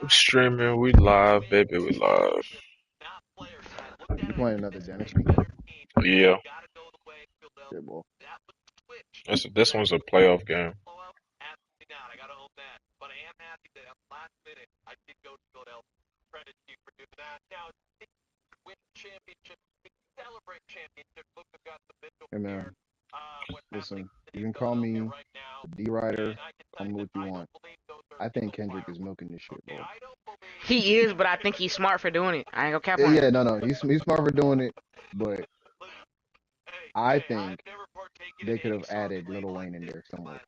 Streaming, we live, baby, we live. You playing another Dynasty? Yeah, Shit, boy. this one's a playoff game. Hey man, listen. You can call me the D Rider. Call me what you want. I think Kendrick is milking this shit, bro. He is, but I think he's smart for doing it. I ain't gonna cap Yeah, on him. yeah, no. He's smart for doing it, but I think they could have added Lil Wayne in there somewhere.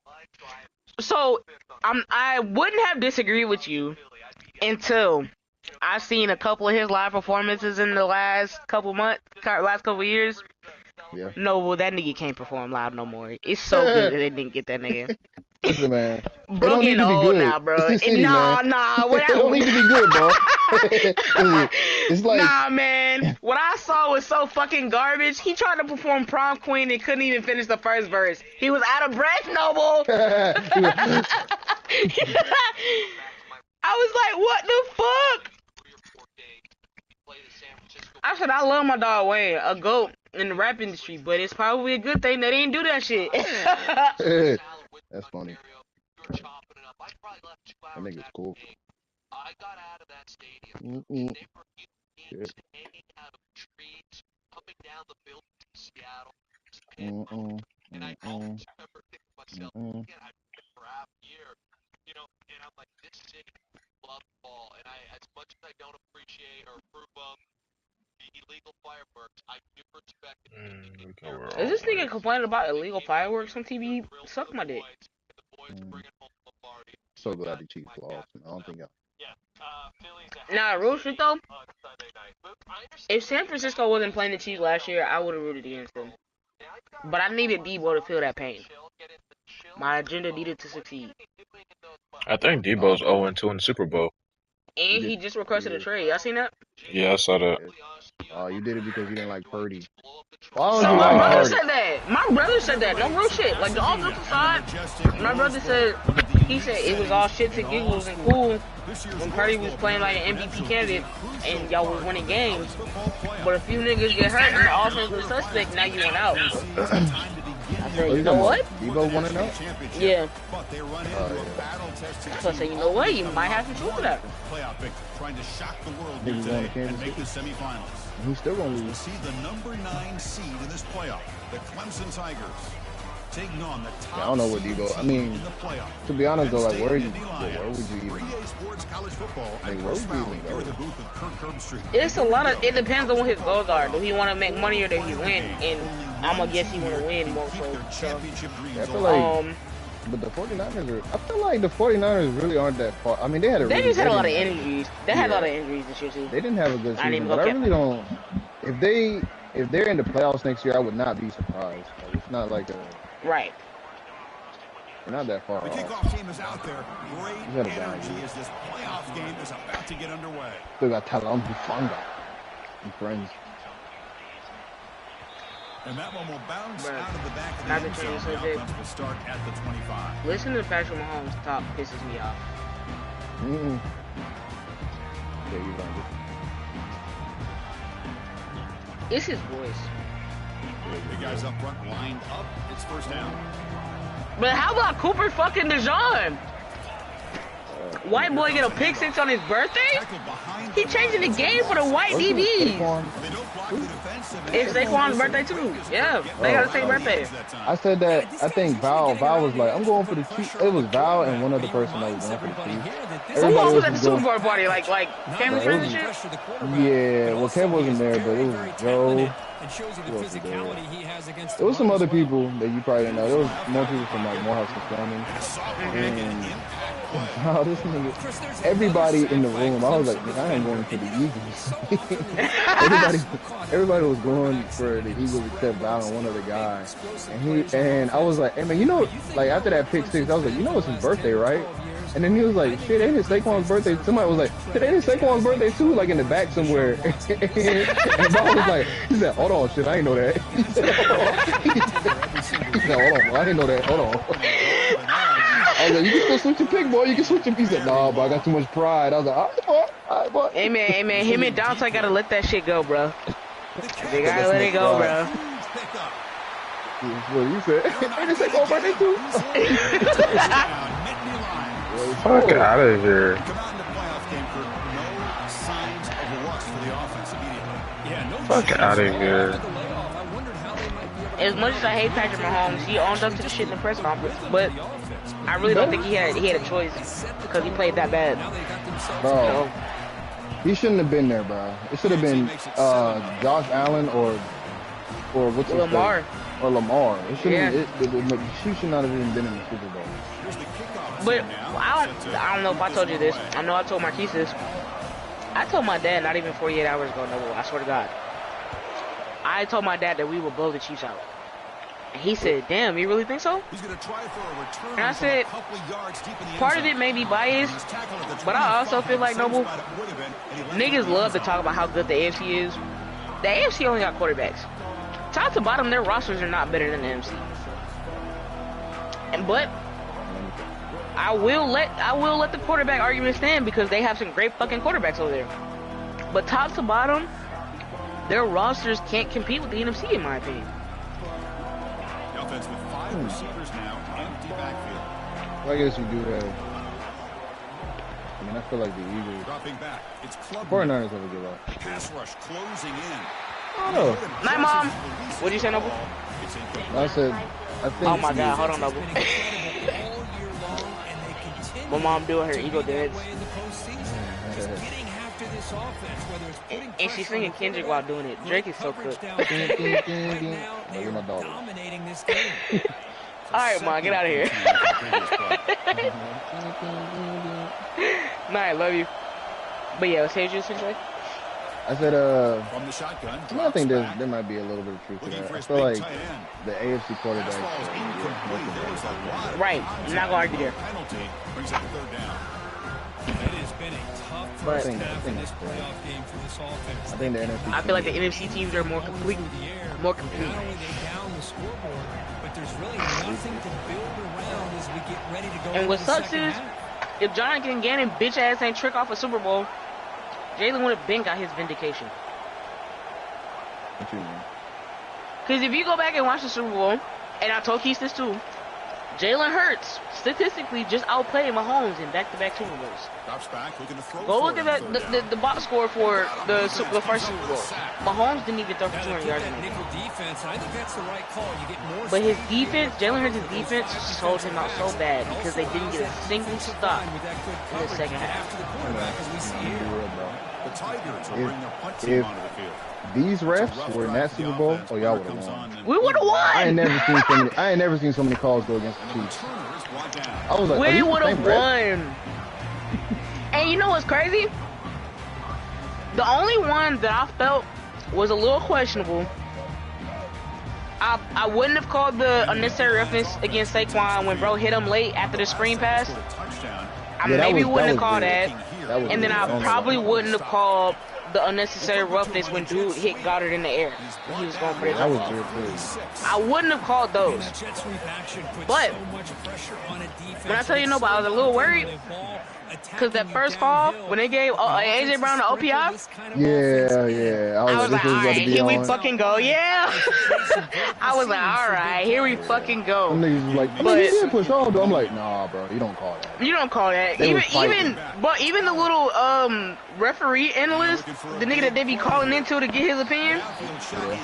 So I wouldn't have disagreed with you until I seen a couple of his live performances in the last couple years. Yeah. No, well, that nigga can't perform live no more. It's so good that they didn't get that nigga. Listen, man. It Bro don't need getting to be old good. now, bro. It's the city, man. Nah. It don't need to be good, bro. It's like Nah, man. What I saw was so fucking garbage. He tried to perform Prom Queen and couldn't even finish the first verse. He was out of breath, Noble. I was like, what the fuck? I said, I love my dog Wayne, a GOAT in the rap industry, but it's probably a good thing they didn't do that shit. That's funny. That nigga's cool. Mm-mm. Shit. Mm-mm. Mm-mm. Mm-mm. We go where Is all this nigga plays. complaining about illegal fireworks on TV? Suck my dick. So glad the Chiefs lost. I don't think Nah, real shit though. If San Francisco wasn't playing the Chiefs last year, I would have rooted against them. But I needed Debo to feel that pain. My agenda needed to succeed. I think Debo's 0-2 in the Super Bowl. And he just requested a trade. Y'all seen that? Yeah, I saw that. Oh, you did it because you didn't like Purdy. Why don't you My like brother Purdy? said that. My brother said that. No real shit. Like, the offensive side, my brother said, he said it was all shits and giggles and cool when Purdy was playing like an MVP candidate and y'all was winning games. But a few niggas get hurt and the offense was suspect, now you went out. I said, you know what? Debo won it up? Yeah. Oh, yeah. So I said, you know what? You might have some truth to that. Niggas won the Kansas City. He's still gonna lose. See the number 9 seed in this playoff, the Clemson Tigers, taking on the top. Yeah, I don't know what Debo. I mean, to be honest though, like where would you even? Like, where would you even go? It's a lot of. It depends on what his goals are. Do he want to make money or does he win? And I'm gonna guess he want to win more so. Yeah, I feel like, but the 49ers are. I feel like the 49ers really aren't that far. I mean, they had a. They really, just had a lot of injuries. They had a lot of Yeah. injuries this year too. They didn't have a good I didn't season, even but go I cap. really don't. If they're in the playoffs next year, I would not be surprised. Like, it's not like a. Right. They're not that far The off. kickoff team is out there. Great got a guy energy here. as this playoff game is about to get underway. Still got Talam Bufanga and friends. And that one will bounce Bruh. out of the back of the Not end the zone. change The subject. offense will start at the 25. Listen to Patrick Mahomes talk pisses me off. Mm-mm. Yeah, you learned it. It's his voice. The guys up front lined up. It's first down. But how about Cooper fucking DeJean? White boy get a pick six on his birthday? Tackled behind He changing the game for the white Wasn't DBs. Saquon? They don't block the defensive. It's Saquon's birthday too. Yeah, they got the same birthday. I said that. I think Val was like, I'm going for the Chiefs. It was Val and one other person that was going for the Chiefs. Who else was at the was Super going. Bowl party? Like family It friends was- and shit? Yeah, well, Kev wasn't there, but it was Joe. Who else was there? There was some other people that you probably didn't know. There was more people from like Morehouse and Fleming. And oh, this nigga, everybody in the room, I was like, nigga, I ain't going for the Eagles. everybody was going for the Eagles except Val and one other guy. And I was like, hey man, you know, like after that pick six, I was like, you know it's his birthday, right? And then he was like, shit, ain't it Saquon's birthday? Somebody was like, shit, ain't it Saquon's birthday too? Like in the back somewhere. And Bob was like, he said, hold on, shit, I ain't know that. He said, hold on, I didn't know that, hold on. I was like, you can still switch your pick, boy. You can switch your. He said, nah, but I got too much pride. I was like, all right, boy. All right, boy. Hey man, him and Dante gotta let that shit go, bro. They gotta let it go, bro. What you said? Hey, they said go birthday too. Fuck out of here. Fuck out of here. As much as I hate Patrick Mahomes, he owned up to the shit in the press conference, but I really don't think he had a choice because he played that bad. Bro, You know? he shouldn't have been there, bro. It should have been Josh Allen or what's his Lamar. name? Or Lamar. It shouldn't. She should not have even been in the Super Bowl. But I don't know if I told you this. I know I told Marquise this. I told my dad not even 48 hours ago, no, I swear to God. I told my dad that we would blow the Chiefs out. And he said, damn, you really think so? And I said, part of it may be biased, but I also feel like, Noble, niggas love to talk about how good the AFC is. The AFC only got quarterbacks. Top to bottom, their rosters are not better than the NFC. But I will let the quarterback argument stand because they have some great fucking quarterbacks over there. But top to bottom, their rosters can't compete with the NFC, in my opinion. The offense with 5 receivers now, empty backfield. Well, I guess you do have. I mean, I feel like the Eagles. Dropping back, it's club. 49ers have a good luck. Pass rush closing in. I don't know. Night, Mom. What'd you say, Noble? I said, I think. Oh my God, hold on, Noble. My mom doing her ego dance. And she's singing Kendrick while doing it. Drake is so good. Alright, Mom, get out of here. Nah, I love you. But yeah, say what you said, Drake. I said, From the shotgun, I think there might be a little bit of truth to that. I feel like the AFC quarterbacks. Right, I'm not gonna argue there. Brings up third down. But I think that's great. I think the NFC. I feel like the NFC teams are more complete. More complete. And what sucks is, if Jonathan Gannon bitch ass ain't trick off a Super Bowl, Jalen would have been got his vindication. What you mean? Because if you go back and watch the Super Bowl, and I told Keith this too, Jalen Hurts statistically just outplayed Mahomes in back-to-back Super Bowls. Drops back, looking to throw. Go look at that the box score for the first Super Bowl. Mahomes didn't even throw for 200 yards in it. But his defense, Jalen Hurts' defense, sold him out so bad because they didn't get a single stop in the second half. The Tigers will bring their punt team onto the field. These refs were in that Super Bowl, oh y'all would have won. We would have won. I ain't never seen so many calls go against the Chiefs. I was like, we would have won. And you know what's crazy? The only one that I felt was a little questionable. I wouldn't have called the unnecessary roughness against Saquon when bro hit him late after the screen pass. I maybe wouldn't have called that. And then I probably wouldn't have called the unnecessary roughness when dude hit Goddard in the air when he was going for it. I wouldn't have called those. But when I tell you nobody, I was a little worried because that first call when they gave AJ Brown the OPI. Yeah. I was like, all right, here we fucking go. Yeah. I was like, all right, here we fucking go. Some niggas was like, but he did push on. I'm like, nah, bro, you don't call that. You don't call that. Even the little referee analyst, the nigga that they be calling into to get his opinion,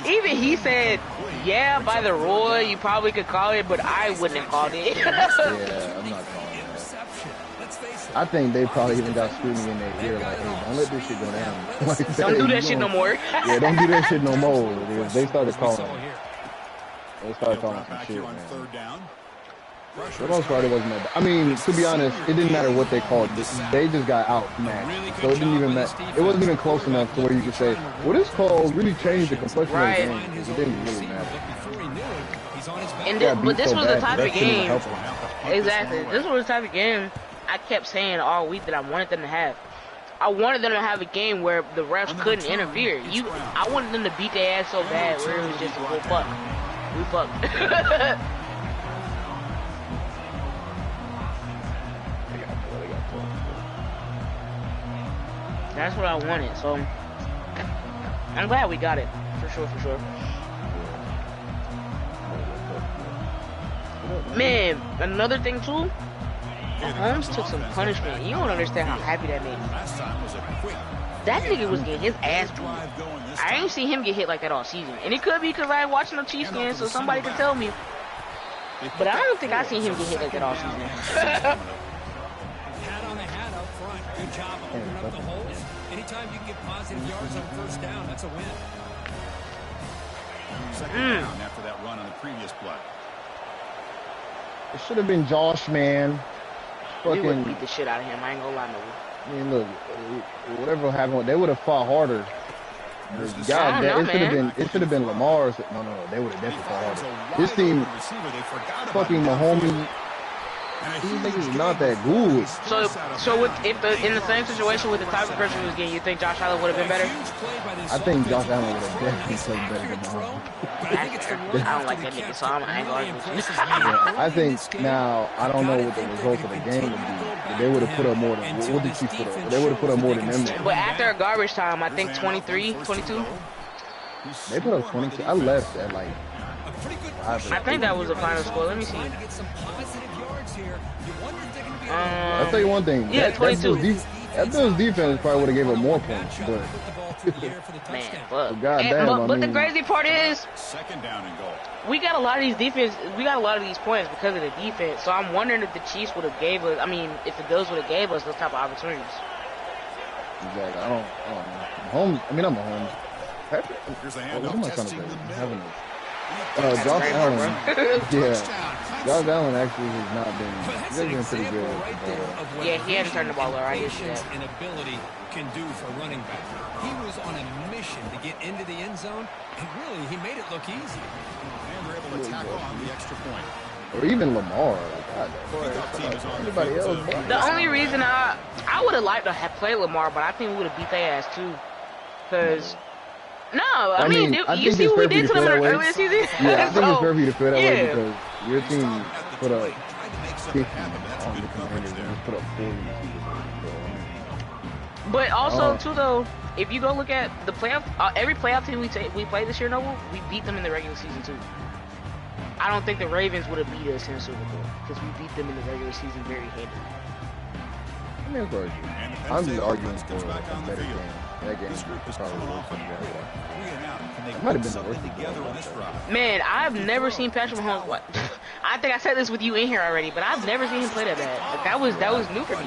even he said, yeah, by the rule, you probably could call it, but I wouldn't have called it. Yeah, I'm not calling that. I think they probably even got scrutiny in their ear, like, hey, don't let this shit go down. Like, don't do that shit no more. Yeah, don't do that shit no more. They started calling. They started calling some shit, man. For the most part, it wasn't that bad. I mean, to be honest, it didn't matter what they called. They just got outmatched. So it didn't even matter. It wasn't even close enough to where you could say, well, this call really changed the complexion of the game. It didn't really matter. But this was the type of game. Exactly. This was the type of game I kept saying all week that I wanted them to have. I wanted them to have a game where the refs couldn't interfere. I wanted them to beat their ass so bad where it was just a whole fuck. We fucked. That's what I wanted. So I'm glad we got it. For sure, for sure. Man, another thing too. Holmes took some punishment. You don't understand how happy that made me. That nigga was getting his ass beat. I ain't seen him get hit like that all season. And it could be because I ain't watching the Chiefs game, so somebody could tell me. But I don't think I seen him get hit like that all season. Hat on the hat up front. Good job opening up the holes. Anytime you can get positive yards on first down, that's a win. Second down after that run on the previous play. It should have been Josh, man. We would Fucking, beat the shit out of him. I ain't gonna lie, no. I mean, look, whatever happened, they would have fought harder. God, know, it should have been Lamar's. No, they would have definitely fought harder. This team, fucking Mahomes, these niggas is not that good. So with in the same situation with the type of person he was getting, you think Josh Allen would have been better? I think Josh Allen would have definitely played better than Mahomes. I don't like that nigga, so I ain't gonna argue with you. Yeah, I think now, I don't know what the result of the game would be, but they would have put up more than, what did Chiefs put up? They would have put up more than them. But after a garbage time, I think 23, 22. They put up 22. I left at like, I think that was the final score. Let me see. I'll tell you one thing. Yeah, 22. That Bills defense probably would have gave up more points, but man, fuck. Goddamn, But the crazy part is, Second down and goal. we got a lot of these points because of the defense. So I'm wondering if the Chiefs would have gave us. I mean, if the Bills would have gave us those type of opportunities. Exactly. I don't know. Mahomes. I mean, I'm Mahomes. Patrick. Here's the What handoff. am I trying to Testing say? the Having middle. this. Josh Allen. Yeah. Josh Allen actually has not been. He's been pretty good. Yeah, he hadn't turned the ball over. I did see Patience that. and ability can do for running back. He was on a mission to get into the end zone, and really, he made it look easy. And they're able to tack on the extra point. Or even Lamar. God, anybody else? The only reason I would have liked to have played Lamar, but I think we would have beat their ass too. Cause no, I mean, you see what we did to them in the earlier season. Yeah, I think it's fair for you to feel that way yeah. because your team put up 50 on the Commanders and just put up 40. But also too though, if you go look at the playoff, every playoff team we played this year, Noble, we beat them in the regular season too. I don't think the Ravens would have beat us in the Super Bowl because we beat them in the regular season very handily. I mean, I'm just arguing for a better game. That game is probably worse than the other one. It might have been the worst game. Man, I've never seen Patrick Mahomes. What? I think I said this with you in here already, but I've never seen him play that bad. Like, that was new for me.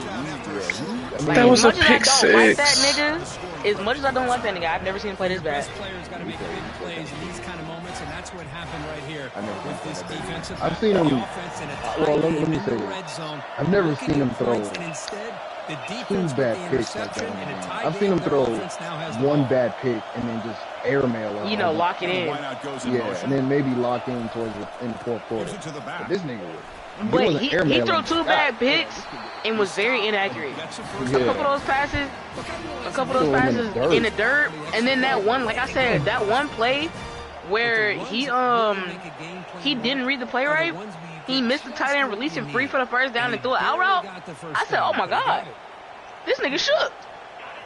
Like, That was a as much pick as I don't like that six. nigga, as much as I don't like that nigga, I've never seen him play this bad. Best players got to make big plays in these kind of moments, and that's what happened right here with this defensive. I've seen him. Well, let me say red this. zone. I've never seen him throw Instead, the two defense bad with the picks like interception and a that. tight I've seen him game, throw their offense now has the one ball. bad pick and then just airmail it. You know, lock it in. Wideout goes in Yeah, motion. and then maybe lock in towards in the fourth quarter. Gives it to the back. But this nigga was. But wasn't he airmailing. threw two bad picks and was very inaccurate. A couple of those passes, in the dirt, and then that one, like I said, that one play where he didn't read the play right. He missed the tight end, released him free for the first down and threw an out route. I said, oh my god, this nigga shook.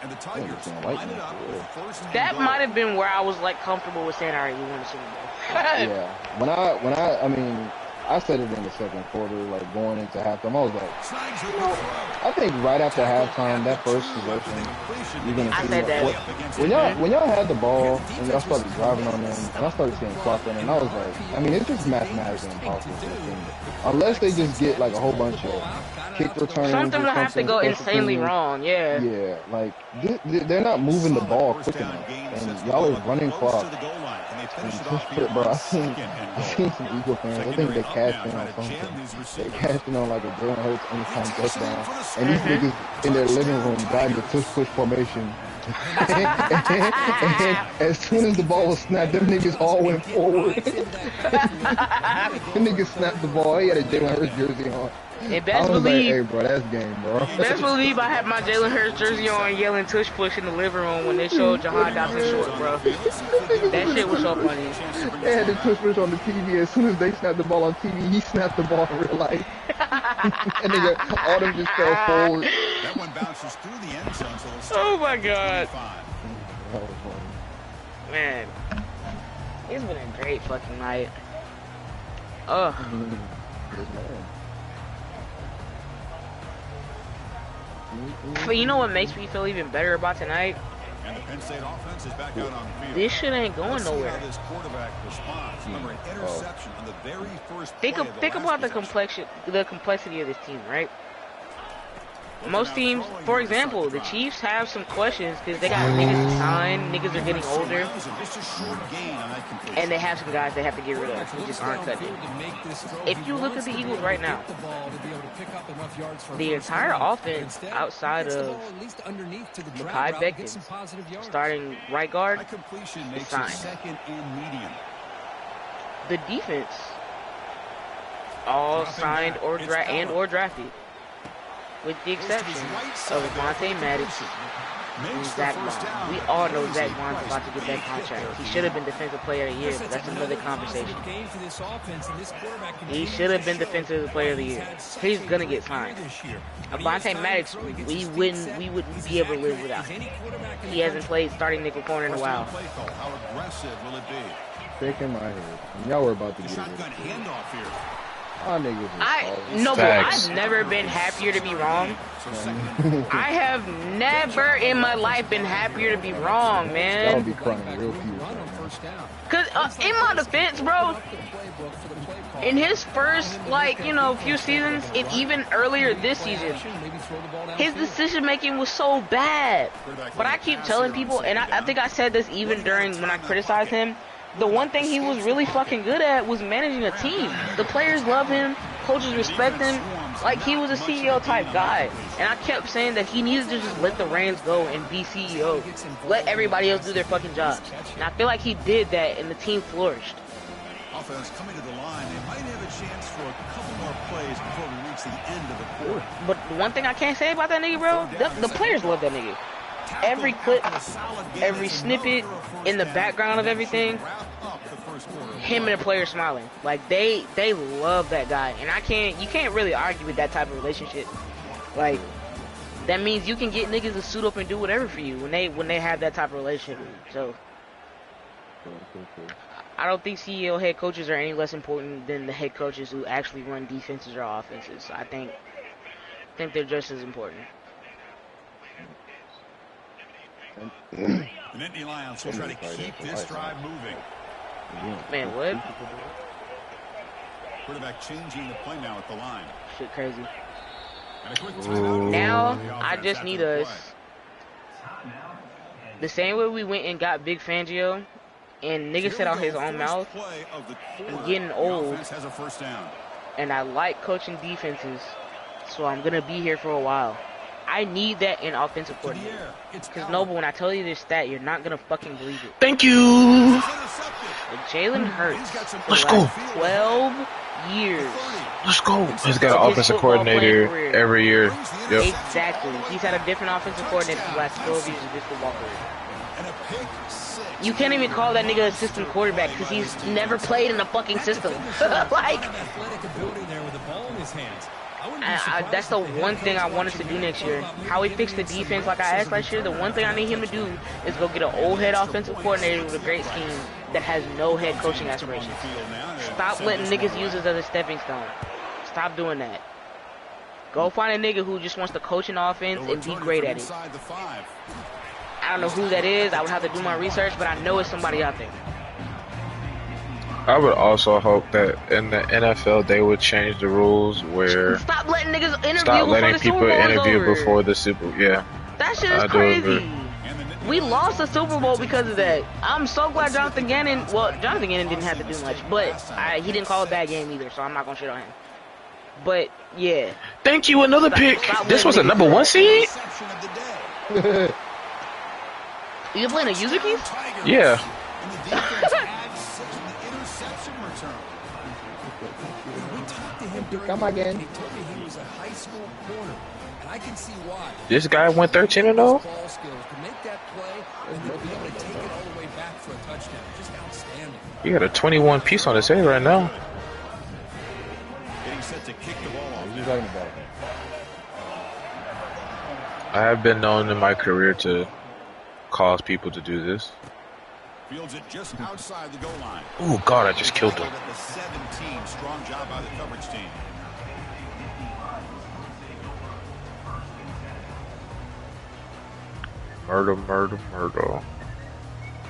And the Tigers line it up with first and That goal. might have been where I was like comfortable with saying, all right, we won the Super Bowl. Yeah. I mean, I said it in the second quarter, like going into halftime. I was like, Snags it you know, with throw. I think right after halftime, that first possession, you're gonna I see said that. when y'all had the ball and y'all started driving on them, and I started seeing clock on them, I was like, I mean, it's just mathematically impossible for the team, unless they just get like a whole bunch of kick returns. Something will have to go insanely wrong, yeah. Yeah, like they're not moving the ball quick enough, and y'all are running clock. Bro, I've seen some Eagle fans. I think they cashed in on something. They cashed in on like a Jalen Hurts anytime touchdown. And these niggas in their living room got the tush push formation. And as soon as the ball was snapped, them niggas all went forward. Them niggas snapped the ball. He had a Jalen Hurts jersey on. And I best was like, hey, believe, bro, that's game, bro. best believe I had my Jalen Hurts jersey on yelling tush push in the living room when they showed Jahan Dotson short, bro. That shit was so funny. They had the tush push on the TV. As soon as they snapped the ball on TV, he snapped the ball in real life. And nigga, all them just fell forward. bounces through the end zone, so they'll start Oh my God. 25. Man, it's been a great fucking night. Ugh. But you know what makes me feel even better about tonight? And the Penn State offense is back out on the field. This shit ain't going Let's see nowhere. how this quarterback responds. Remember, an interception on the very first Think play of the last about the possession. complexity of this team, right? Most teams, for example, the Chiefs have some questions because they got niggas to sign, niggas are getting older, That was just a short gain on that completion. and they have some guys they have to get rid of who just aren't cutting. If you look at the Eagles right now, the entire offense outside of Mekhi Becton, starting right guard, That completion is makes it signed. second and medium. The defense, all signed or drafted, with the exception of Vontae Maddox and Zach Bond. We all know Zach Bond's about to get that contract. He should have been Defensive Player of the Year, but that's another conversation. He should have been Defensive Player of the Year. He's gonna get signed. Vontae Maddox, we wouldn't be able to live without him. He hasn't played starting nickel corner in a while. Play call. How aggressive will it be? Shaking my head. Y'all were about to The get shotgun it. handoff here. Y'all niggas is But Facts. I've never been happier to be wrong. So second and I have never in my life been happier to be wrong, Y'all man. be crying real cute. Cause in my defense, bro, in his first, like, few seasons, and even earlier this season, his decision making was so bad. But I keep telling people, and I think I said this even during when I criticized him, the one thing he was really fucking good at was managing a team. The players love him, coaches respect him, like he was a CEO type guy. And I kept saying that he needed to just let the reins go and be CEO. Let everybody else do their fucking jobs. And I feel like he did that and the team flourished. offense coming to the line. They might have a chance for a couple more plays before we reach the end of the quarter. But the one thing I can't say about that nigga, bro, the players love that nigga. Every clip, every snippet, in the background of everything, him and the players smiling. Like they love that guy, and you can't really argue with that type of relationship. Like that means you can get niggas to suit up and do whatever for you when they have that type of relationship. So I don't think CEO head coaches are any less important than the head coaches who actually run defenses or offenses. I think they're just as important. The Nittany Lions will try to keep this drive moving. Man, what? Quarterback changing the play now at the line. Shit crazy. And a quick timeout. Now, The I offense just after need the us, play. the same way we went and got Big Fangio, and nigga said out his own mouth, Play of the quarter. I'm getting The old, offense has a first down. and I like coaching defenses, so I'm going to be here for a while. I need that in offensive To the coordinator. air. It's Because, Allen. Noble, when I tell you this stat, you're not going to fucking believe it. Thank you. It's intercepted. Jalen Hurts, for Let's the go. last 12 years. Let's go. He's got an His offensive football playing coordinator career. every year. Yep. Exactly. He's had a different offensive coordinator for the last 12 years of his football career. And a pick six. You can't even call that nigga a system quarterback because he's never played in a fucking system. Like, Athletic ability there with the ball in his hands. I wouldn't be that's the one thing I want us to do next year. How he fixed the defense like I asked last year, the one thing I need him to do is go get an old head offensive coordinator with a great scheme that has no head coaching aspirations. Stop letting niggas use us as a stepping stone. Stop doing that. Go find a nigga who just wants to coach an offense and be great at it. Inside the 5. I don't know who that is. I would have to do my research, but I know it's somebody out there. I would also hope that in the NFL they would change the rules where Stop letting niggas interview stop before letting the Super people Bowl is interview over. before the Super. Yeah, That shit is I do crazy. agree. We lost the Super Bowl because of that. I'm so glad Jonathan Gannon didn't have to do much, but he didn't call a bad game either, so I'm not gonna shit on him. But yeah, Thank you. Another pick. This was a number 1 seed. Interception of the day. you playing a user keys? Yeah. And the defense had 6 in the interception return. We talked to him during Come the week, again. and he told me he was a high school corner, and I can see why. This guy went 13-0. Ball skills to make that play and to be able to take it all the way back for a touchdown. Just outstanding. He got a 21 piece on his head right now. Getting set to kick the ball off. What are you talking about? I have been known in my career to cause people to do this. Fields it just outside the goal line. Oh God, I just killed him. At the 17. Strong job by the coverage team. Murder.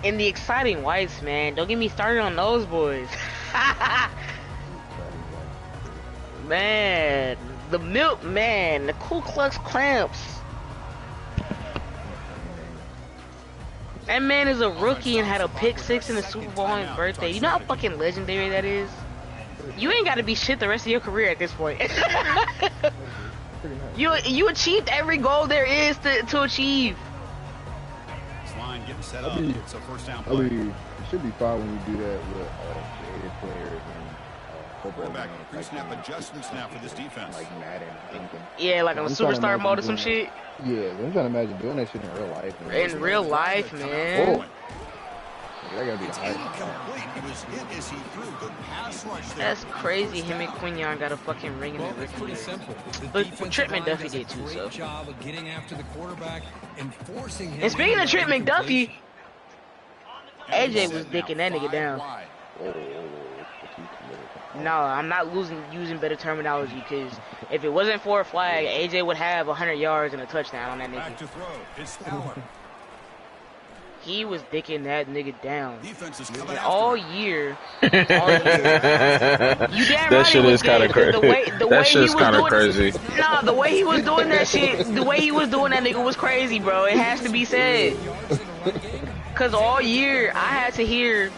And the exciting whites, man. Don't get me started on those boys. Man, the milkman, the Ku Klux Clamps. That man is a rookie and had a pick 6 in the Super Bowl on his birthday. You know how fucking legendary that is? You ain't gotta be shit the rest of your career at this point. You achieved every goal there is to achieve. Line getting set up. It's a first down play. I mean, it should be fine when you do that with creative players and football. Quarterback pre-snap adjustments now for this defense. Like Madden. Yeah, like on a superstar mode or some shit. Yeah, I'm trying to imagine doing that shit in real life. Man. In real life, man. Oh. That gotta be the height. He was hit as he threw. Good pass rush there. That's crazy. Him and Quinyon got a fucking ring in the It's pretty simple. But Trent McDuffie did too, so. Great job of getting after the quarterback and forcing him. And speaking of Trent McDuffie, And AJ set was now, dicking that nigga 5 down. wide. No, I'm not using better terminology because if it wasn't for a flag, AJ would have 100 yards and a touchdown on that Back nigga. to throw. It's Fowler. He was dicking that nigga down. Defense is coming And after all him. year. You damn That right shit he is was kind of dead. crazy. The way That he shit's was kind of doing crazy. Nah, the way he was doing that shit, the way he was doing that nigga was crazy, bro. It has to be said. Cause all year I had to hear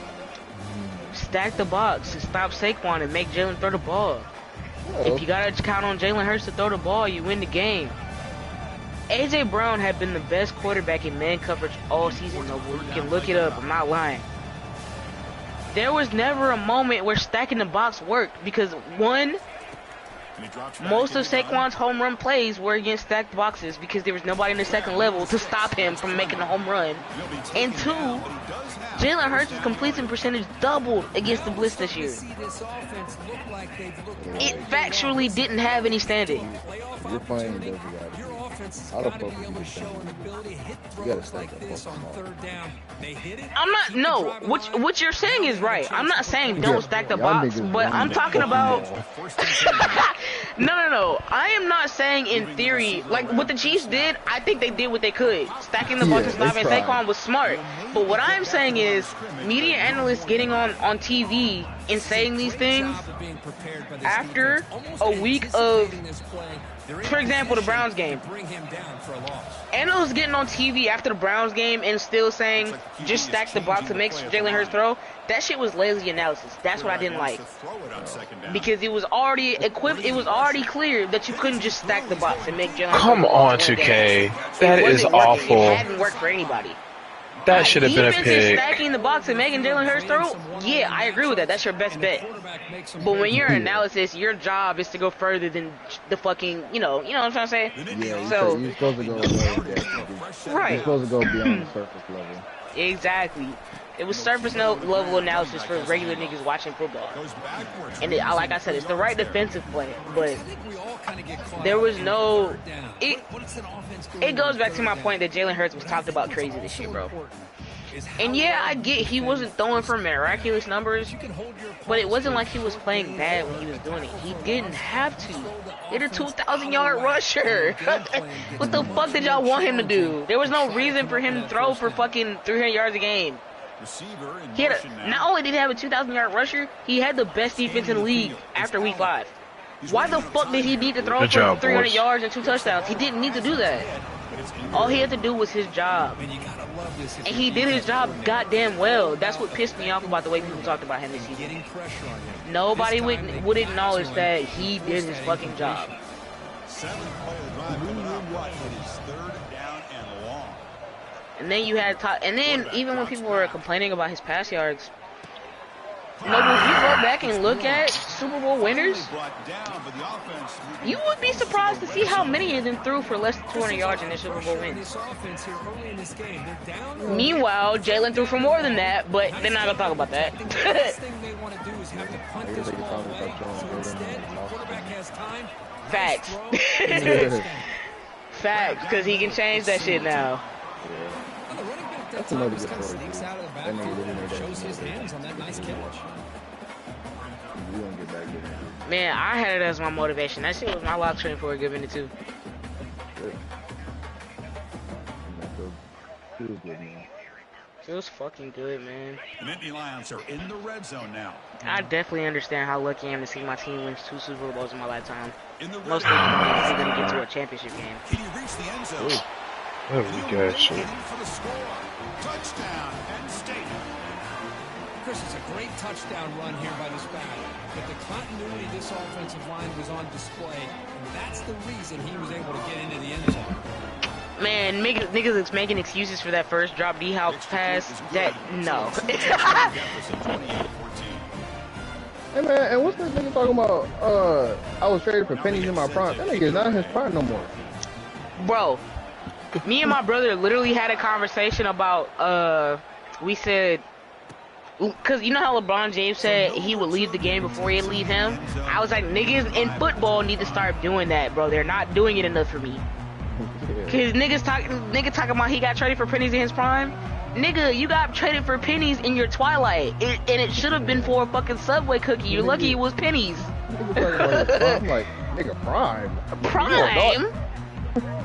stack the box and stop Saquon and make Jalen throw the ball. If you gotta count on Jalen Hurts to throw the ball, you win the game. AJ Brown had been the best quarterback in man coverage all season, Noble. You can look it up. I'm not lying. There was never a moment where stacking the box worked because one, And he drops back most to of the line. Saquon's home run plays were against stacked boxes because there was nobody in the second level to stop him from making a home run. He'll be And taken down, two, but he does have Jalen Hurts' completion percentage doubled against the Blitz this year. It factually didn't have any standing. You're playing those guys. How the fuck you gotta stack that I'm not, no, what you're saying is right. I'm not saying don't stack the box, but I'm talking about, no. I am not saying in theory, like what the Chiefs did, I think they did what they could. Stacking the box and stopping Saquon was smart. But what I'm saying is, media analysts getting on TV and saying these things after a week of, for example, the Browns game. Analysts getting on TV after the Browns game and still saying just stack the box and make Jalen Hurts throw. That shit was lazy analysis. That's what I didn't like. Because it was already it was already clear that you couldn't just stack the box and make Jalen Hurts Come throw on, one 2K. game. That It is wasn't working. awful. It hadn't worked for anybody. That should have been a Defense is pick. stacking the box and making Jalen Hurts throw. Yeah, I agree with that. That's your best bet. But when you're an analysis, your job is to go further than the fucking, you know what I'm trying to say? Yeah, So- you're supposed to go way down. You're Right. supposed to go beyond the surface level. Exactly. It was surface level analysis for regular niggas watching football. And like I said, it's the right defensive play, but there was no. It goes back to my point that Jalen Hurts was talked about crazy this year, bro. And yeah, I get he wasn't throwing for miraculous numbers, but it wasn't like he was playing bad when he was doing it. He didn't have to. They're a 2,000-yard rusher. What the fuck did y'all want him to do? There was no reason for him to throw for fucking 300 yards a game. He had not only did he have a 2,000-yard rusher, he had the best defense in the league after week 5. Why the fuck did he need to throw for 300 yards and 2 touchdowns? He didn't need to do that. All he had to do was his job. And he did his job goddamn well. That's what pissed me off about the way people talked about him this season. Nobody would acknowledge that he did his fucking job. 7-play drive coming up. It is 3rd down and long. And then you had and then even when people were complaining about his pass yards, Noble, if you go back and look at Super Bowl winners, you would be surprised to see how many of them threw for less than 200 yards in their Super Bowl wins. Meanwhile, Jalen threw for more than that, but they're not gonna talk about that. Facts. Facts, because he can change that shit now. Well, the running back that That's time another just good kind of story, sneaks dude. out of the That nigga backfield really made and that shows his shit. hands on that nice catch. We gonna get back there. Man, I had it as my motivation. That shit was my lock train for a good minute too. Good. Feels good, man. Feels fucking good, man. The Nittany Lions are in the red zone now. I definitely understand how lucky I am to see my team win 2 Super Bowls in my lifetime. In the red Most zone. niggas don't even think they're gonna get to a championship game. Can he reach the end zone? There we go, shit. Heading for the score. Touchdown, Penn State. Chris, it's a great touchdown run here by this back, but the continuity of this offensive line was on display, and that's the reason he was able to get into the end zone. Man, niggas is making excuses for that first drop D-Hop pass. That, no. Jefferson, 28-14. Hey man, and what's this nigga talking about? I was traded for pennies in my prime. That nigga is not in his prime no more. Bro, me and my brother literally had a conversation about, we said, because you know how LeBron James said he would leave the game before he'd leave him? I was like, niggas in football need to start doing that, bro. They're not doing it enough for me. Cause nigga talking about he got traded for pennies in his prime. Nigga, you got traded for pennies in your twilight, and it should have been for a fucking Subway cookie. You're lucky it was pennies. I'm like, nigga, prime. Prime?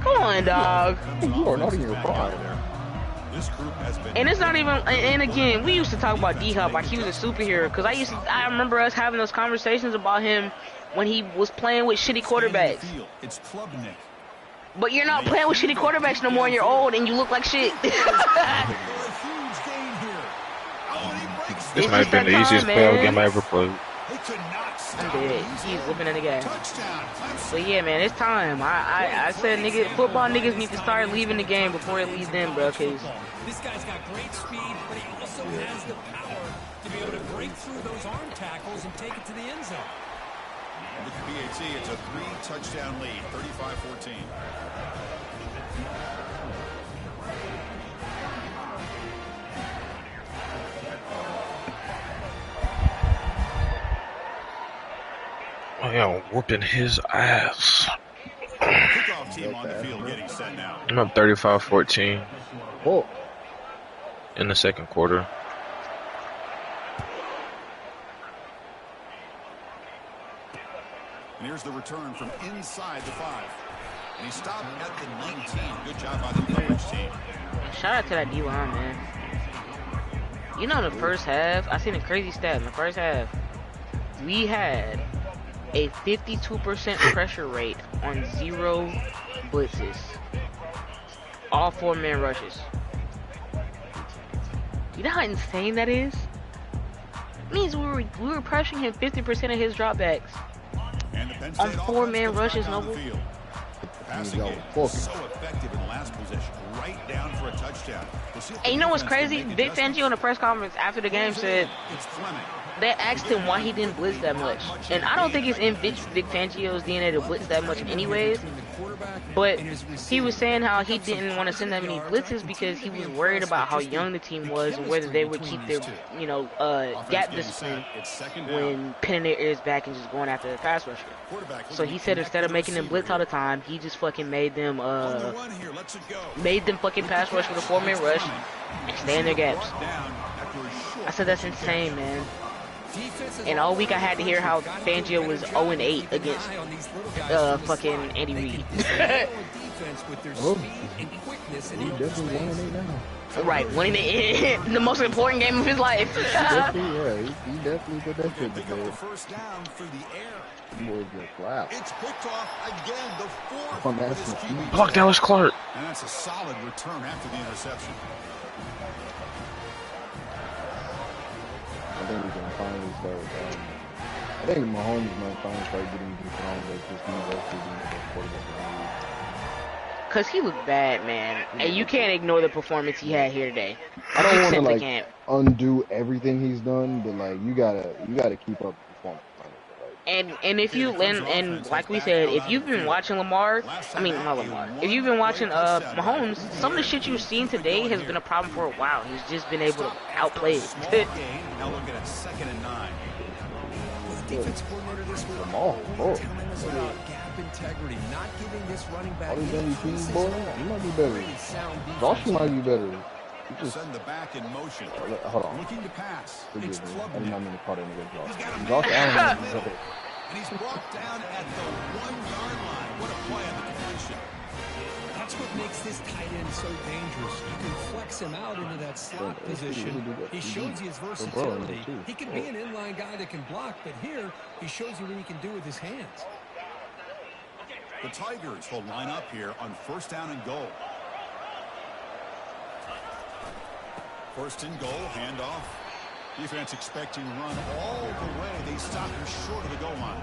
Come on, dog. You are not in your prime. This group has been And it's not even. And again, we used to talk about D-Hop like he was a superhero. Cause I remember us having those conversations about him when he was playing with shitty quarterbacks. It's Klubnik. But you're not playing with shitty quarterbacks no more, and you're old, and you look like shit. For a huge gain here. Oh, and he breaks This It's might have just been the that easiest time, playoff man. game I ever played. They could not I'm stop dead. it. He's whooping in the game. Touchdown, Clemson. But yeah, man, it's time. I said, football niggas need to start leaving the game before it leaves them, bro. Cause This guy's got great speed, but he also has the power to be able to break through those arm tackles and take it to the end zone. With the PAT, it's a 3-touchdown lead, 35-14. I am whooping his ass. Kickoff team on the field getting set now. I'm up 35-14 Oh, in the second quarter. And here's the return from inside the 5. And he stopped at the 19. Good job by the coverage team. shout out to that D-line, man. You know, in the first half, I seen a crazy stat. In the first half, we had a 52% pressure rate on 0 blitzes. All 4-man rushes. You know how insane that is? It means we were pressuring him 50% of his dropbacks. And the Penn On State 4-man offense rushes, gets back on the Noble. field. The passing game was so effective in last possession, right down for a touchdown. We'll see if the And you know what's defense can crazy? make Vic adjustments. Fangio in the press conference after the game said It's Fleming. they asked him why he didn't blitz that much. And I don't think it's in Vic Fangio's DNA to blitz that much anyways. But he was saying how he didn't want to send that many blitzes because he was worried about how young the team was and whether they would keep their, gap discipline when pinning their ears back and just going after the pass rusher. So he said instead of making them blitz all the time, he just fucking made them fucking pass rush with a 4-man rush and stay in their gaps. I said that's insane, man. And all week I had to hear how Fangio was 0-8 against fucking Andy Reid. oh. He definitely 1-8 now. Right, winning the most important game of his life. He definitely put that shit to bed. First down through the air. Boys get clapped. It's picked off again, the 4th On for that this one. QB. Fuck, that was Clark. And that's a solid return after the interception. I think we can finally start. I think Mahomes might finally start getting decent on this university being the best quarterback in the league. Cause he looked bad, man. And you can't ignore the performance he had here today. I don't want to Simply like can't. undo everything he's done, but like you gotta keep up the performance. And if you and like we said, if you've been watching Lamar, if you've been watching Mahomes, some of the shit you've seen today has been a problem for a while. He's just been able to outplay it. Now looking at 2nd and 9. Defense coordinator this week Lamar, bro. telling us about gap cap integrity, not giving this running back All these any MVPs, boy, you might be better. pretty sound Josh defense. might be better. You just, Send the back in motion. hold on. Looking to pass. Forgive It's me. clubbed I did not now. mean to call that nigga He's got a Josh. man Josh in the Allen is middle. better. And he's brought down at the 1-yard line. What a play on the completion. That's what makes this tight end so dangerous. You can flex him out into that slot position. He shows you his versatility. He can be an inline guy that can block, but here he shows you what he can do with his hands. The Tigers will line up here on 1st down and goal. 1st and goal, handoff. Defense expecting to run all the way. They stop him short of the goal line.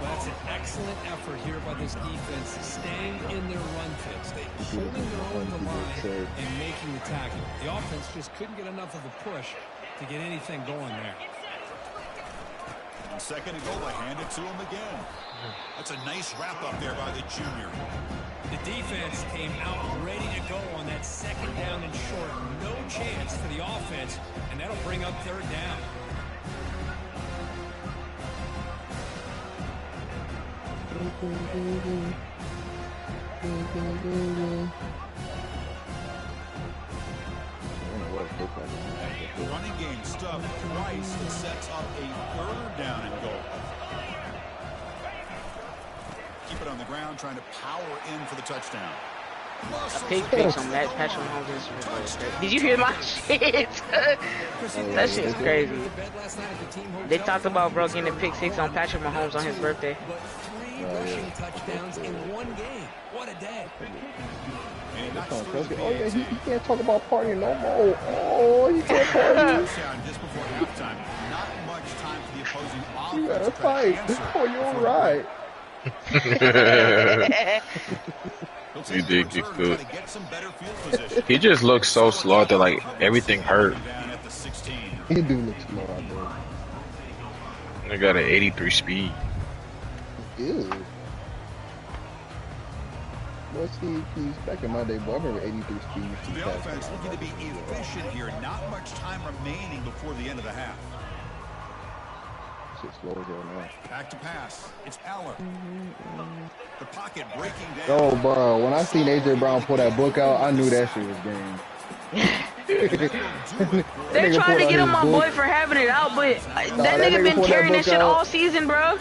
That's an excellent effort here by this defense, staying in their run fits. They holding their own the line and making the tackle. The offense just couldn't get enough of a push to get anything going there. On 2nd and goal, they hand it to him again. That's a nice wrap up there by the junior. The defense came out ready to go on that 2nd down and short. No chance for the offense, and that'll bring up 3rd down. Running game stuffed twice. It sets up a 3rd down and goal. Keep it on the ground, trying to power in for the touchdown. A pig fix on that Patrick Mahomes. Did you hear my shit? That shit's crazy. They talked about bro getting a pick 6 on Patrick Mahomes on his birthday. But 3 rushing touchdowns in 1 game. What a day. Oh yeah, he can't talk about partying no more. Oh, you can't party. Just before halftime. Not much time for the opposing offense. You gotta fight. Oh, you're right. You did get good. He just looks so slow that like everything hurt. He do look slow out there. They got an 83 speed. Ew. Well, see, he's back in my day, boy. I remember 83 speed. The offense looking to be efficient here. Not much time remaining before the end of the half. Shit slow as hell now. Back to pass. It's Aller. The pocket breaking down. Oh, bro, when I seen AJ Brown pull that book out, I knew that shit was game. They're trying to get on my boy for having it out, but that nigga been carrying that shit all season, bro.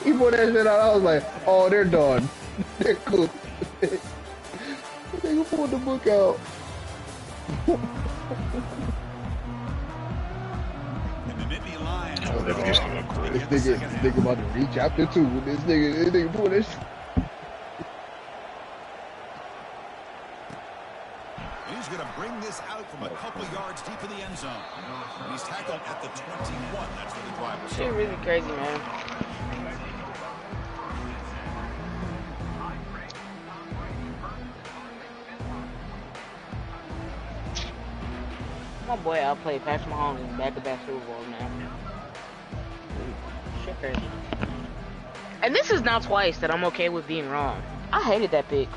He pulled that shit out. I was like, oh, they're done. They're cool. That nigga pulled the book out. This nigga about to reach after 2. This nigga pulled this. He's going to bring this out from a couple yards deep in the end zone. He's tackled at the 21. That's where the drive was. Shit really crazy, man. My boy outplayed Patrick Mahomes in back-to-back Super Bowls, man. Shit crazy. And this is now twice that I'm okay with being wrong. I hated that pick.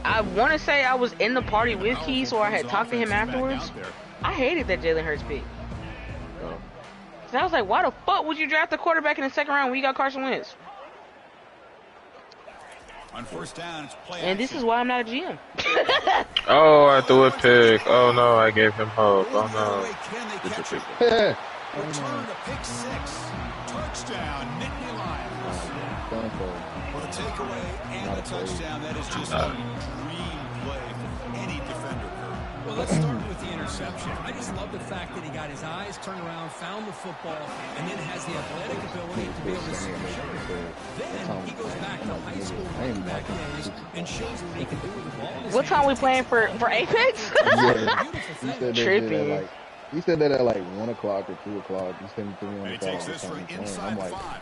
I want to say I was in the party with Keith, or I had talked to him afterwards. I hated that Jalen Hurts pick. So I was like, why the fuck would you draft a quarterback in the 2nd round when you got Carson Wentz? On 1st down, it's play And this is why I'm not a GM. Oh, I threw a pick. Oh no, I gave him hope. Oh no. Return to pick 6. Touchdown, Nittany Lions. With a takeaway and a touchdown, that is just a dream play for any defender. Well, let's start with the interception. I just love the fact that he got his eyes turned around, found the football, and then has the athletic ability to be able to secure it. Then he goes back to high school running back days and shows what he can do with the ball. What time we playing for Apex? Yeah. Trippy. He said that at like 1 o'clock or 2 o'clock. He sent me 3 on the He call. takes this for an inside I'm like, 5.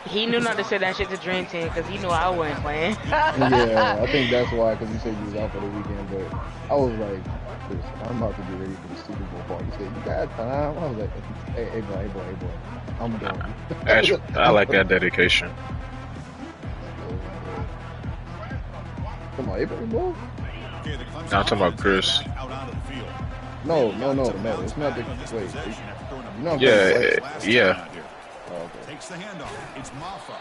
He knew not to say that shit to Dream Team because he knew I wasn't playing. Yeah, I think that's why, because he said he was out for the weekend. But I was like, I'm about to get ready for the Super Bowl party. He said, you got time? I was like, hey boy, I'm done. I like that dedication. Come on, hey boy. I'm talking about Chris. No, it's not the wait. You know Yeah. Oh, okay. Takes the handoff. It's Maffa.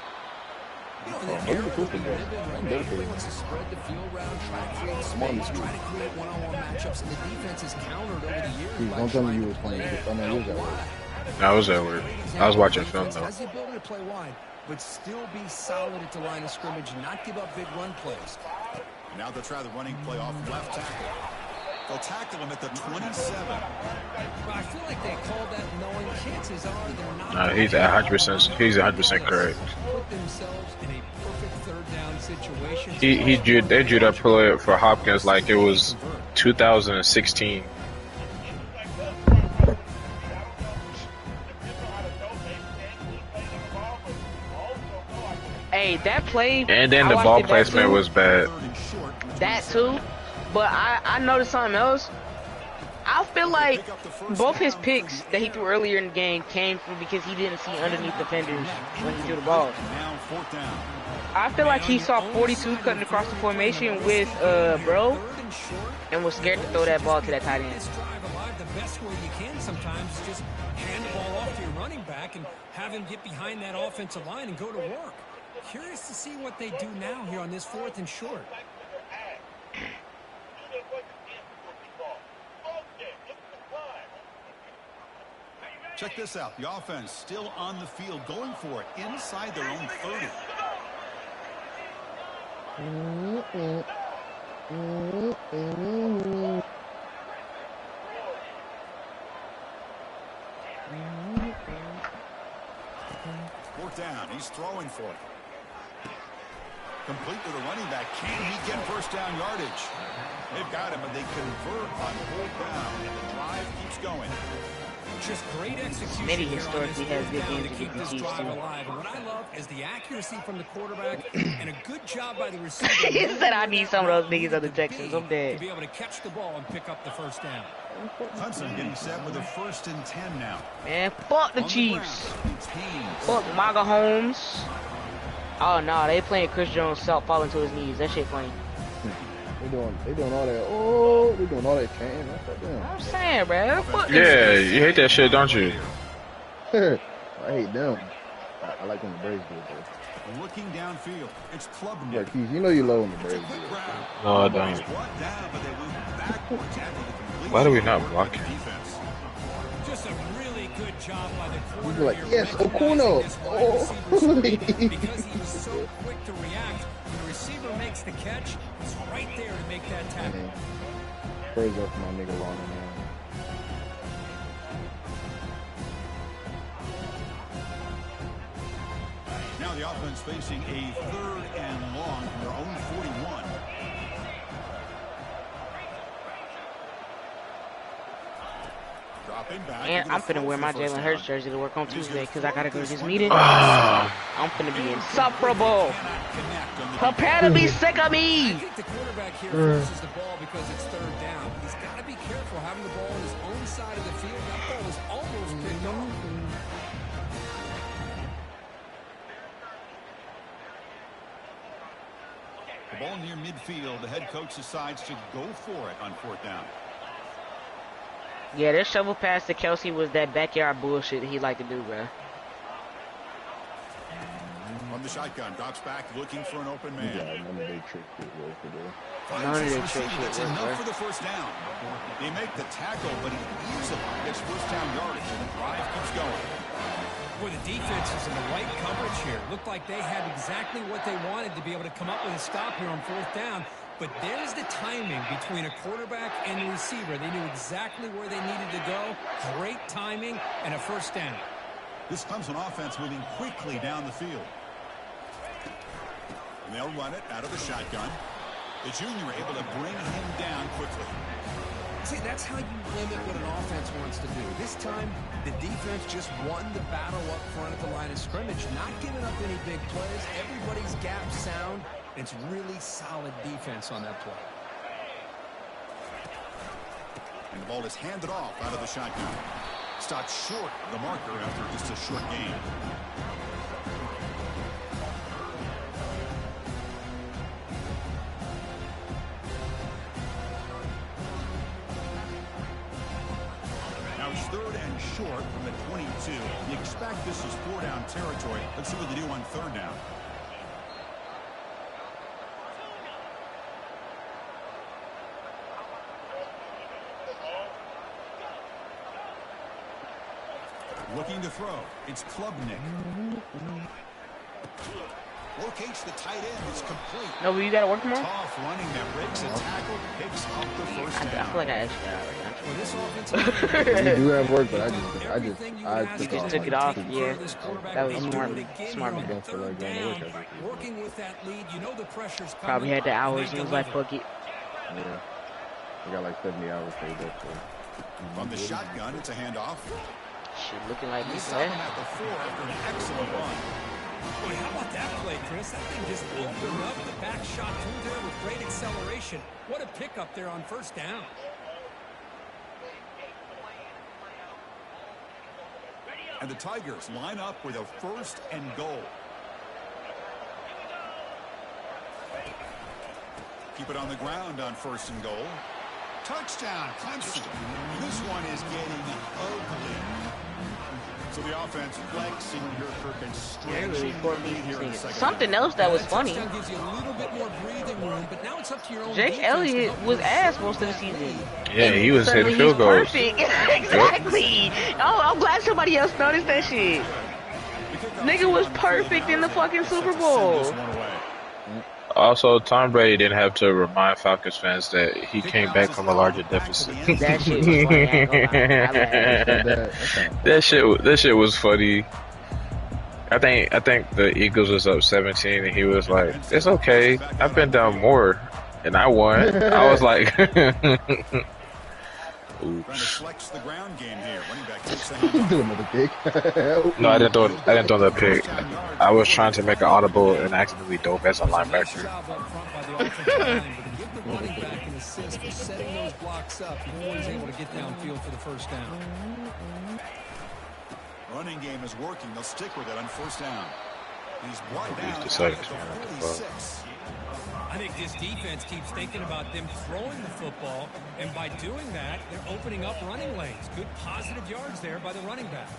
You know, in an era where we live in right now, everybody wants to spread the field around, try to create space, try to create one-on-one matchups, and the defense has countered over the years by trying to play wide. I was at work. I was watching film though. Has the ability to play wide, but still be solid at the line of scrimmage, not give up big run plays. Now they'll try the running play off left tackle. They'll tackle him at the 27. But I feel like they called that knowing chances are they're not. He's 100%. He's 100% correct. Put themselves in a perfect third down situation. They drew that play for Hopkins like it was 2016. Hey, that play. And then the ball placement was bad. That too. But I noticed something else. I feel like both his picks that he threw earlier in the game came from because he didn't see underneath defenders when he threw the ball. I feel like he saw 42 cutting across the formation with bro and was scared to throw that ball to that tight end. The best way you can sometimes is just hand the ball off to your running back and have him get behind that offensive line and go to work. Curious to see what they do now here on this 4th and short. Check this out. The offense still on the field, going for it inside their own 30. Fourth down. He's throwing for it. Complete to the running back. Can he get first down yardage? They've got him, but they convert on fourth down, and the drive keeps going. Just great execution. Maybe historically has good games to keep this drive alive. And what I love is the accuracy from the quarterback and a good job by the receiver. He said, "I need some of those niggas on the Texans. I'm dead." To be able to catch the ball and pick up the first down. Hudson getting set with a 1st and 10 now. Man, fuck the Chiefs. Fuck Maga Holmes. Oh no, they playing Chris Jones falling to his knees. That shit funny. They doing all that. Oh, they doing all that chanting. I'm saying, bro. Yeah, you hate that shit, don't you? I hate them. I like when the Braves do it though. Looking downfield, it's club. Yeah, Keith, you know you love when the Braves do it. No, I don't. Why do we not block him? Just a really good job by the You'd quarterback. be like, yes, Okuno. Oh. Because he was so quick to react, when the receiver makes the catch, he's right there to make that tackle. Praise up for my nigga Lana, man. Now the offense facing a 3rd and long from their own 41. And I'm finna wear my Jalen Hurts jersey to work on Tuesday because I gotta go to this meeting. I'm finna be insufferable. Prepare to be sick of me. I think the quarterback here forces the ball because it's 3rd down. He's got to be careful having the ball on his own side of the field. That ball was almost picked off. The ball near midfield. The head coach decides to go for it on 4th down. Yeah, that shovel pass to Kelsey was that backyard bullshit he liked to do, bro. On the shotgun, drops back, looking for an open man. Yeah, none of their trick shit work for them. None of their trick shit That's work, enough bro. for the first down. They make the tackle, but he easily gets first down yardage, and the drive keeps going. Boy, the defense is in the right coverage here. Looked like they had exactly what they wanted to be able to come up with a stop here on 4th down. But there's the timing between a quarterback and the receiver. They knew exactly where they needed to go. Great timing and a first down. This comes on offense moving quickly down the field. And they'll run it out of the shotgun. The junior able to bring him down quickly. See, that's how you limit what an offense wants to do. This time, the defense just won the battle up front at the line of scrimmage, not giving up any big plays. Everybody's gap sound. It's really solid defense on that play. And the ball is handed off out of the shotgun. Stopped short of the marker after just a short gain. Now it's 3rd and short from the 22. You expect this is 4-down territory. Let's see what they do on 3rd down. Looking to throw. It's Klubnik. Locates the tight end. It's complete. No, but you gotta work more. Tough running that breaks a tackle. Picks up the first I down. feel like I actually got it right Well, this offensive You do have work, but I took it off. Yeah, that was smart. Smart. I don't feel like going to work. working with that lead, you know the pressure's coming. Probably had the hours and was like, fuck it. Yeah. I got like 70 hours paid up, so. From the shotgun, it's a handoff. Shit, looking like He this, stopped him at the 4 after an excellent run. Boy, how about that play, Chris? That thing just opened up the back shot through there with great acceleration. What a pickup there on first down. And the Tigers line up with a 1st and goal. Keep it on the ground on 1st and goal. Touchdown, Clemson. This one is getting ugly. So the offense flexing here, Kirk, and stretching the lead here in the second Something half. else that was funny. Gives you a little bit more breathing room, but now it's up to your own Jake defense to Elliott help was with ass most of the season. Yeah, he was Suddenly hitting field goals. Perfect. Exactly. Oh, I'm glad somebody else noticed that shit. Nigga was perfect in the fucking Super Bowl. Also, Tom Brady didn't have to remind Falcons fans that he came back from a larger deficit. That shit was funny. I ain't gonna lie. That shit was funny. I think the Eagles was up 17, and he was like, "It's okay. I've been down more, and I won." I was like, "Oops." Flex the ground game here. Running back takes the Do another pick. No, I didn't throw the pick. I was trying to make an audible and accidentally dove as a linebacker. Running back an assist for setting those blocks up before he's able to get downfield for the first down. running game is working. They'll stick with it on 1st down. He's brought down at the decided to run at the 46. I think this defense keeps thinking about them throwing the football, and by doing that, they're opening up running lanes. Good positive yards there by the running back.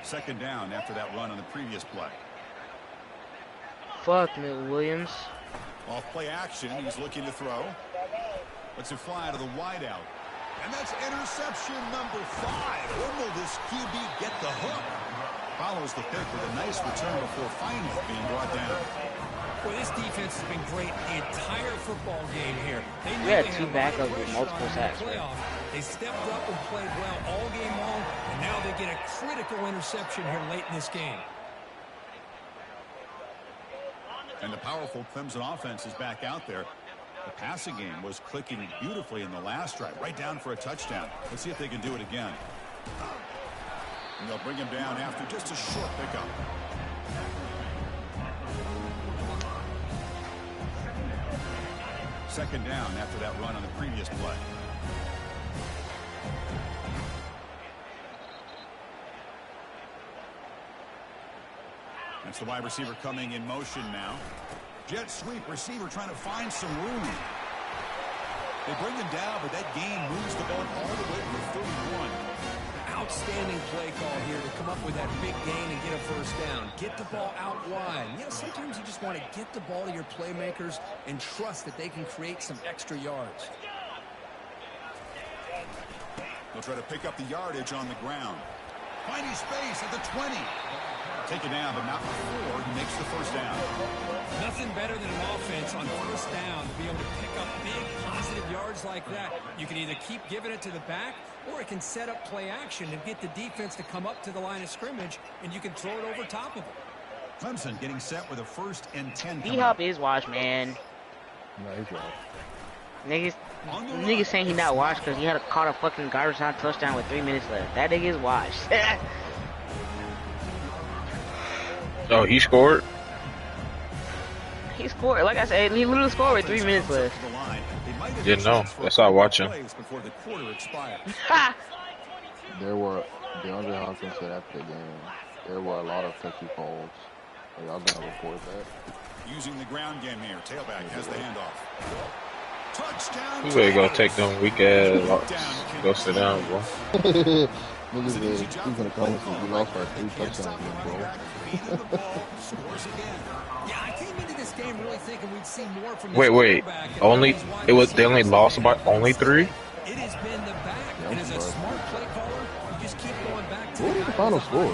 2nd down after that run on the previous play. Fuck Mill Williams. Off play action, he's looking to throw. Lets it fly to the wideout. And that's interception number 5. When will this QB get the hook? Follows the pick with a nice return before finally being brought down. Well, this defense has been great the entire football game here. They knew We had they two had a lot backups of with pressure multiple on sacks, the right? playoff. They stepped up and played well all game long, and now they get a critical interception here late in this game. And the powerful Clemson offense is back out there. The passing game was clicking beautifully in the last drive, right down for a touchdown. Let's see if they can do it again. And they'll bring him down after just a short pickup. Second down after that run on the previous play. That's the wide receiver coming in motion now. Jet sweep, receiver trying to find some room. They bring him down, but that gain moves the ball all the way to the 31. Outstanding play call here to come up with that big gain and get a first down. Get the ball out wide. You know, sometimes you just want to get the ball to your playmakers and trust that they can create some extra yards. They'll try to pick up the yardage on the ground. Finding space at the 20. Take it down, but not before he makes the first down. Nothing better than an offense on first down to be able to pick up big positive yards like that. You can either keep giving it to the back, or it can set up play action and get the defense to come up to the line of scrimmage, and you can throw it over top of them. Clemson getting set with a 1st and 10. D-Hop is washed, man. No, he's right. Niggas saying he not washed because he had caught a fucking garbage time touchdown with 3 minutes left. That nigga is washed. Oh, he scored? He scored. Like I said, he literally scored with 3 minutes left. Didn't know. That's all watching. Before the quarter expires. Ha! There were, DeAndre Hopkins said after the game, there were a lot of touchy calls. Like, I was going to report that. Using the ground game here. Tailback has the handoff. Touchdown. You better go take them weak ass locks. Go sit down, bro. Niggas said he's going to come and we lost our 3 touchdowns, bro. Yeah, I came into this game really thinking we'd see more from this Wait. quarterback, and Only that why it was we they only see lost this. about only 3? It has been the back, Yeah, and as a sorry. smart play caller, you just keep going the final score?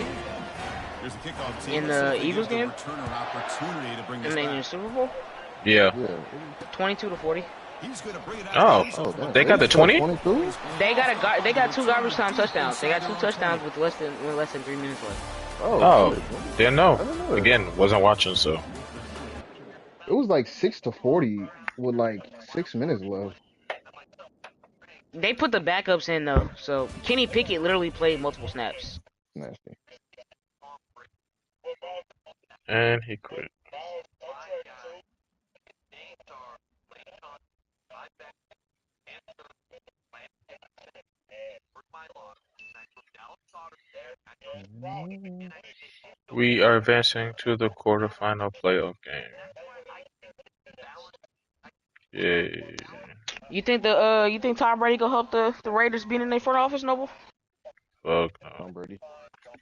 Here's the kickoff team. In the Eagles game? Returner opportunity to bring And then in the Super Bowl? Yeah. Yeah. 22-40. He's going to bring it Oh, out. damn. they got the 20? 22? They got 2 garbage time touchdowns. They got 2 touchdowns with less than 3 minutes left. Oh, shit. didn't know. I didn't know that. Again, wasn't watching, so. It was like 6-40 with like 6 minutes left. They put the backups in though, so Kenny Pickett literally played multiple snaps. Nasty. And he quit. We are advancing to the quarterfinal playoff game. Yay. You think Tom Brady gonna help the Raiders being in their front office, Noble? Fuck no. Tom Brady.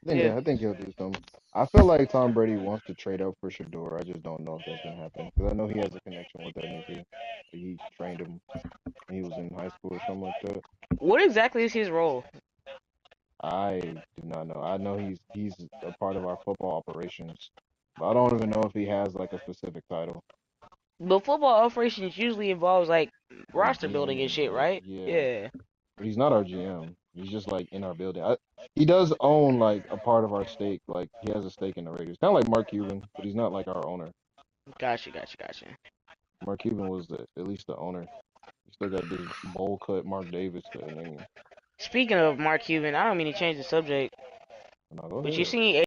Yeah. I think he'll do something. I feel like Tom Brady wants to trade up for Shador. I just don't know if that's gonna happen because I know he has a connection with that nigga. He trained him when he was in high school or something like that. What exactly is his role? I do not know. I know he's a part of our football operations, but I don't even know if he has like a specific title. But football operations usually involves like roster building and shit, right? Yeah. But he's not our GM. He's just like in our building. He does own like a part of our stake. Like he has a stake in the Raiders, kind of like Mark Cuban, but he's not like our owner. Gotcha. Mark Cuban was at least the owner. He still got this bowl cut Mark Davis name. Speaking of Mark Cuban, I don't mean to change the subject, And I go but you ahead. seen